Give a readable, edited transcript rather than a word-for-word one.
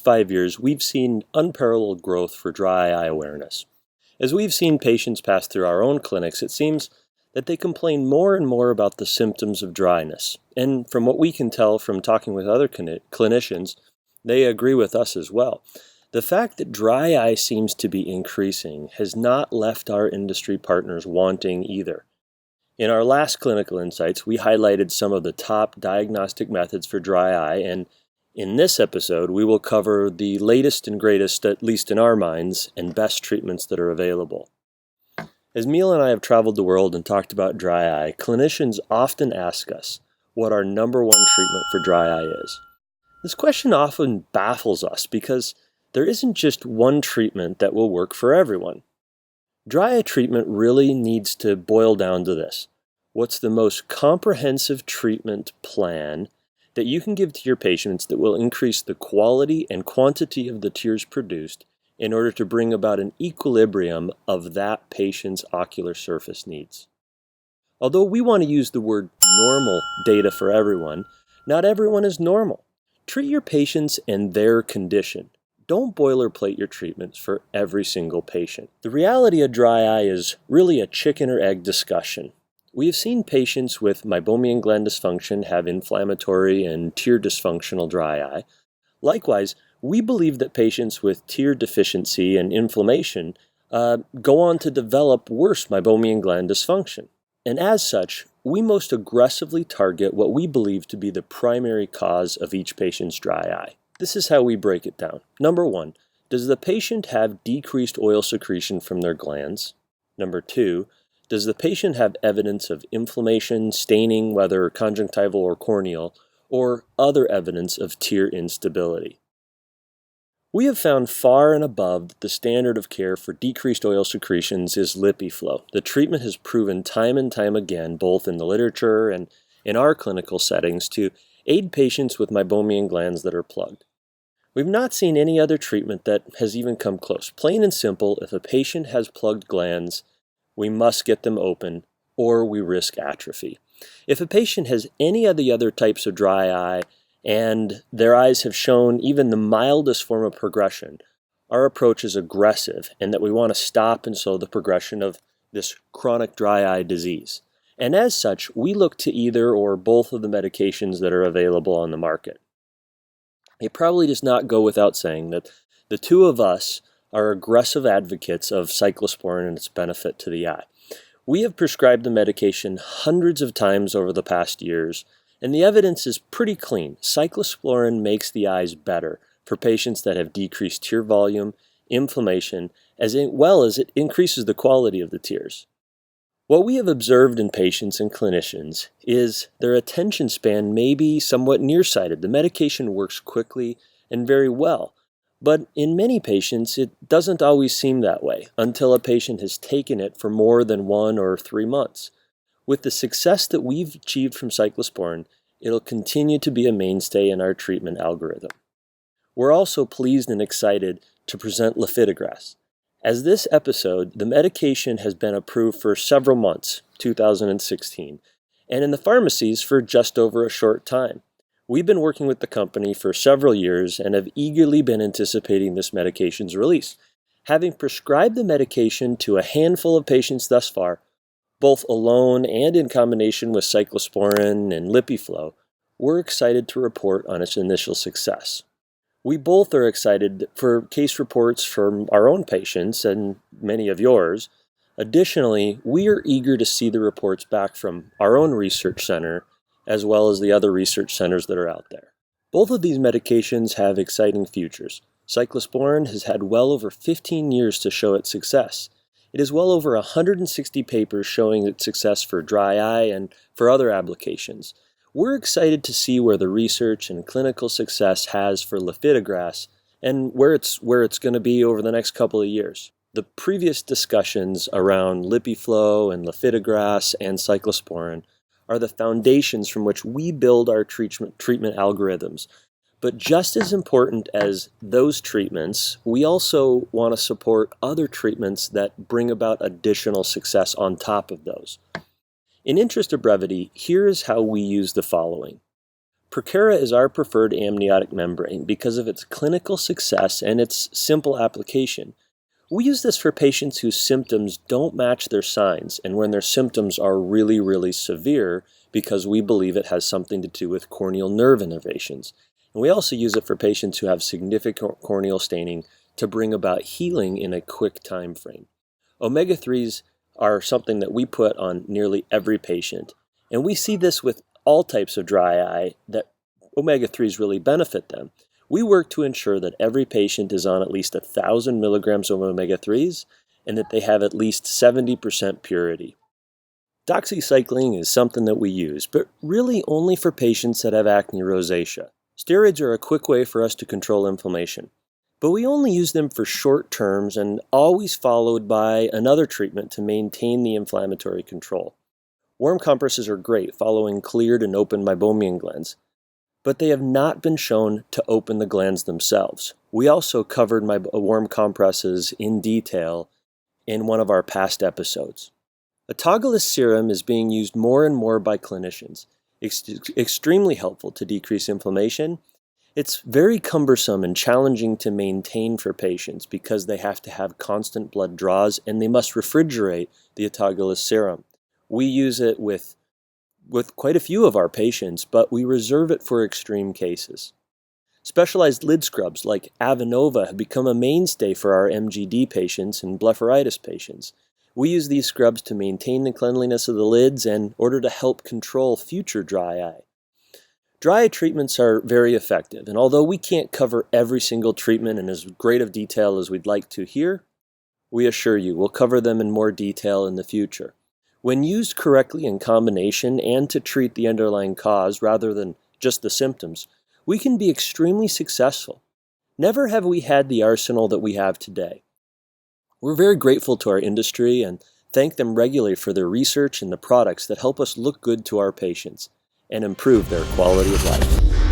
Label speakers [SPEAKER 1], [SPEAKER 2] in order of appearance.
[SPEAKER 1] 5 years, we've seen unparalleled growth for dry eye awareness. As we've seen patients pass through our own clinics, it seems that they complain more and more about the symptoms of dryness. And from what we can tell from talking with other clinicians, they agree with us as well. The fact that dry eye seems to be increasing has not left our industry partners wanting either. In our last Clinical Insights, we highlighted some of the top diagnostic methods for dry eye, and in this episode, we will cover the latest and greatest, at least in our minds, and best treatments that are available. As Neil and I have traveled the world and talked about dry eye, clinicians often ask us what our number one treatment for dry eye is. This question often baffles us because there isn't just one treatment that will work for everyone. Dry eye treatment really needs to boil down to this. What's the most comprehensive treatment plan that you can give to your patients that will increase the quality and quantity of the tears produced in order to bring about an equilibrium of that patient's ocular surface needs? Although we want to use the word normal data for everyone, not everyone is normal. Treat your patients and their condition. Don't boilerplate your treatments for every single patient. The reality of dry eye is really a chicken or egg discussion. We have seen patients with meibomian gland dysfunction have inflammatory and tear dysfunctional dry eye. Likewise, we believe that patients with tear deficiency and inflammation go on to develop worse meibomian gland dysfunction. And as such, we most aggressively target what we believe to be the primary cause of each patient's dry eye. This is how we break it down. Number 1, does the patient have decreased oil secretion from their glands? Number 2, does the patient have evidence of inflammation, staining, whether conjunctival or corneal, or other evidence of tear instability? We have found far and above that the standard of care for decreased oil secretions is LipiFlow. The treatment has proven time and time again, both in the literature and in our clinical settings, to aid patients with meibomian glands that are plugged. We've not seen any other treatment that has even come close. Plain and simple, if a patient has plugged glands, we must get them open or we risk atrophy. If a patient has any of the other types of dry eye and their eyes have shown even the mildest form of progression, our approach is aggressive and that we want to stop and slow the progression of this chronic dry eye disease. And as such, we look to either or both of the medications that are available on the market. It probably does not go without saying that the two of us are aggressive advocates of cyclosporin and its benefit to the eye. We have prescribed the medication hundreds of times over the past years, and the evidence is pretty clean. Cyclosporin makes the eyes better for patients that have decreased tear volume, inflammation, as well as it increases the quality of the tears. What we have observed in patients and clinicians is their attention span may be somewhat nearsighted. The medication works quickly and very well, but in many patients it doesn't always seem that way until a patient has taken it for more than 1 or 3 months. With the success that we've achieved from cyclosporin, it'll continue to be a mainstay in our treatment algorithm. We're also pleased and excited to present lifitegrast. As this episode, the medication has been approved for several months, 2016, and in the pharmacies for just over a short time. We've been working with the company for several years and have eagerly been anticipating this medication's release. Having prescribed the medication to a handful of patients thus far, both alone and in combination with cyclosporin and LipiFlow, we're excited to report on its initial success. We both are excited for case reports from our own patients and many of yours. Additionally, we are eager to see the reports back from our own research center as well as the other research centers that are out there. Both of these medications have exciting futures. Cyclosporin has had well over 15 years to show its success. It is well over 160 papers showing its success for dry eye and for other applications. We're excited to see where the research and clinical success has for lifitegrast and where it's going to be over the next couple of years. The previous discussions around LipiFlow and lifitegrast and cyclosporin are the foundations from which we build our treatment algorithms. But just as important as those treatments, we also want to support other treatments that bring about additional success on top of those. In interest of brevity, here is how we use the following. Procura is our preferred amniotic membrane because of its clinical success and its simple application. We use this for patients whose symptoms don't match their signs and when their symptoms are really, really severe because we believe it has something to do with corneal nerve innervations. And we also use it for patients who have significant corneal staining to bring about healing in a quick time frame. Omega-3s are something that we put on nearly every patient, and we see this with all types of dry eye that omega-3s really benefit them. We work to ensure that every patient is on at least 1,000 milligrams of omega-3s and that they have at least 70% purity. Doxycycline is something that we use, but really only for patients that have acne rosacea. Steroids are a quick way for us to control inflammation, but we only use them for short terms and always followed by another treatment to maintain the inflammatory control. Warm compresses are great following cleared and open meibomian glands, but they have not been shown to open the glands themselves. We also covered warm compresses in detail in one of our past episodes. Autologous serum is being used more and more by clinicians. It's extremely helpful to decrease inflammation. It's very cumbersome and challenging to maintain for patients because they have to have constant blood draws and they must refrigerate the autologous serum. We use it with quite a few of our patients, but we reserve it for extreme cases. Specialized lid scrubs like Avenova have become a mainstay for our MGD patients and blepharitis patients. We use these scrubs to maintain the cleanliness of the lids in order to help control future dry eye. Dry eye treatments are very effective, and although we can't cover every single treatment in as great of detail as we'd like to here, we assure you we'll cover them in more detail in the future. When used correctly in combination and to treat the underlying cause rather than just the symptoms, we can be extremely successful. Never have we had the arsenal that we have today. We're very grateful to our industry and thank them regularly for their research and the products that help us look good to our patients and improve their quality of life.